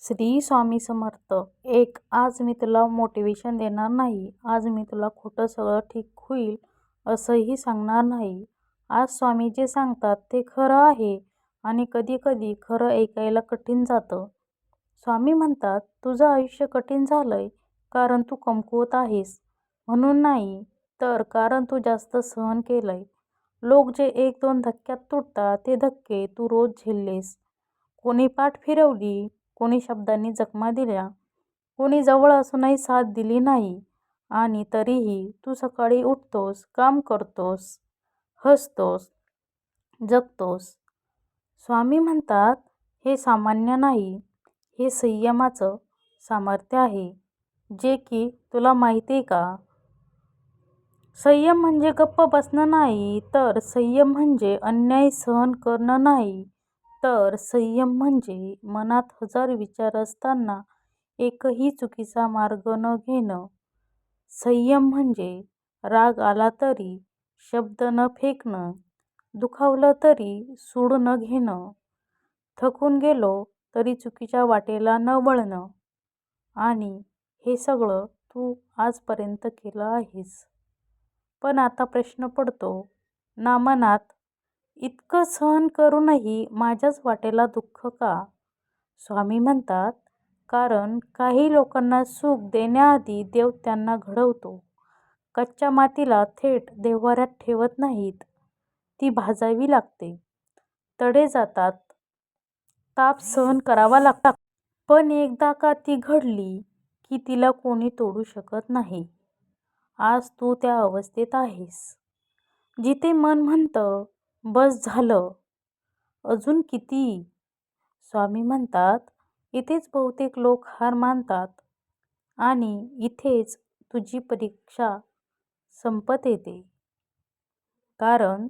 श्री स्वामी समर्थ. आज मी तुला मोटिवेशन देणार नाही. आज मी तुला खोटं सगळं ठीक होईल असंही सांगणार नाही. आज स्वामी जे सांगतात ते खरं आहे आणि कधी कधी खरं ऐकायला कठीण जातं. स्वामी म्हणतात, तुझं आयुष्य कठीण झालंय कारण तू कमकुवत आहेस म्हणून नाही, तर कारण तू जास्त सहन केलंय. लोक जे 1-2 धक्क्यात तुटतात ते धक्के तू रोज झेललेस. कोणी पाठ फिरवली, कोणी शब्दांनी जखमा दिल्या, कोणी जवळ असूनही साथ दिली नाही, आणि तरीही तू सकाळी उठतोस, काम करतोस, हसतोस, जगतोस. स्वामी म्हणतात, हे सामान्य नाही, हे संयमाचं सामर्थ्य आहे. जे की तुला माहिती आहे का? संयम म्हणजे गप्प बसणं नाही, तर संयम म्हणजे अन्याय सहन करणं नाही, तर संयम म्हणजे मनात 1000 विचार असताना एकही चुकीचा मार्ग न घेणं. संयम म्हणजे राग आला तरी शब्द न फेकणं, दुखावलं तरी सूड न घेणं, थकून गेलो तरी चुकीच्या वाटेला न वळणं. आणि हे सगळं तू आजपर्यंत केलं आहेस. पण आता प्रश्न पडतो ना मनात, इतकं सहन करूनही माझ्याच वाटेला दुःख का? स्वामी म्हणतात, कारण काही लोकांना सुख देण्याआधी देव त्यांना घडवतो. कच्च्या मातीला थेट देव्हाऱ्यात ठेवत नाहीत, ती भाजावी लागते. तडे जातात, ताप सहन करावा लागतो. पण एकदा का ती घडली की तिला कोणी तोडू शकत नाही. आज तू त्या अवस्थेत आहेस, जिथे मन म्हणतं, बस झालं, अजून किती? स्वामी म्हणतात, इथेच बहुतेक लोक हार मानतात आणि इथेच तुझी परीक्षा संपत येते. कारण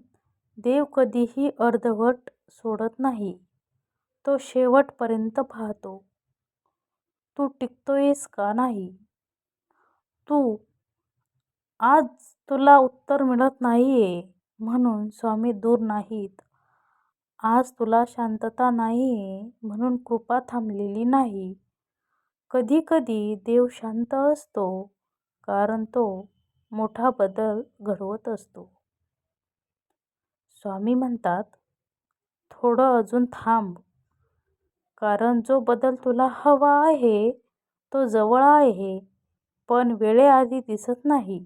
देव कधीही अर्धवट सोडत नाही, तो शेवटपर्यंत पाहतो. तू टिकतोयस का नाही? आज तुला उत्तर मिळत नाहीये म्हणून स्वामी दूर नाहीत. आज तुला शांतता नाहीये म्हणून कृपा थांबलेली नाही. कधी कधी देव शांत असतो कारण तो मोठा बदल घडवत असतो. स्वामी म्हणतात, थोडं अजून थांब, कारण जो बदल तुला हवा आहे तो जवळ आहे, पण वेळेआधी दिसत नाही.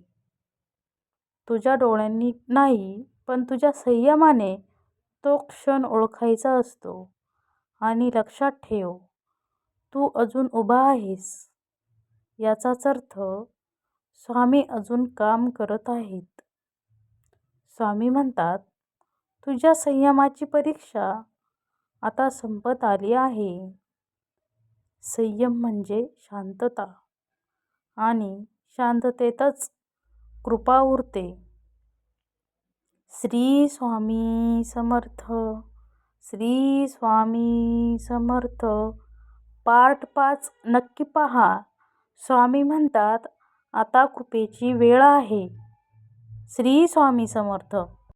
तुझ्या डोळ्यांनी नाही, पण तुझ्या संयमाने तो क्षण ओळखायचा असतो. आणि लक्षात ठेव, तू अजून उभा आहेस, याचाच अर्थ स्वामी अजून काम करत आहेत. स्वामी म्हणतात, तुझ्या संयमाची परीक्षा आता संपत आली आहे. संयम म्हणजे शांतता, आणि शांततेतच कृपा उरते. श्री स्वामी समर्थ. श्री स्वामी समर्थ. पार्ट 5 नक्की पहा. स्वामी म्हणतात, आता कृपेची वेळ आहे. श्री स्वामी समर्थ.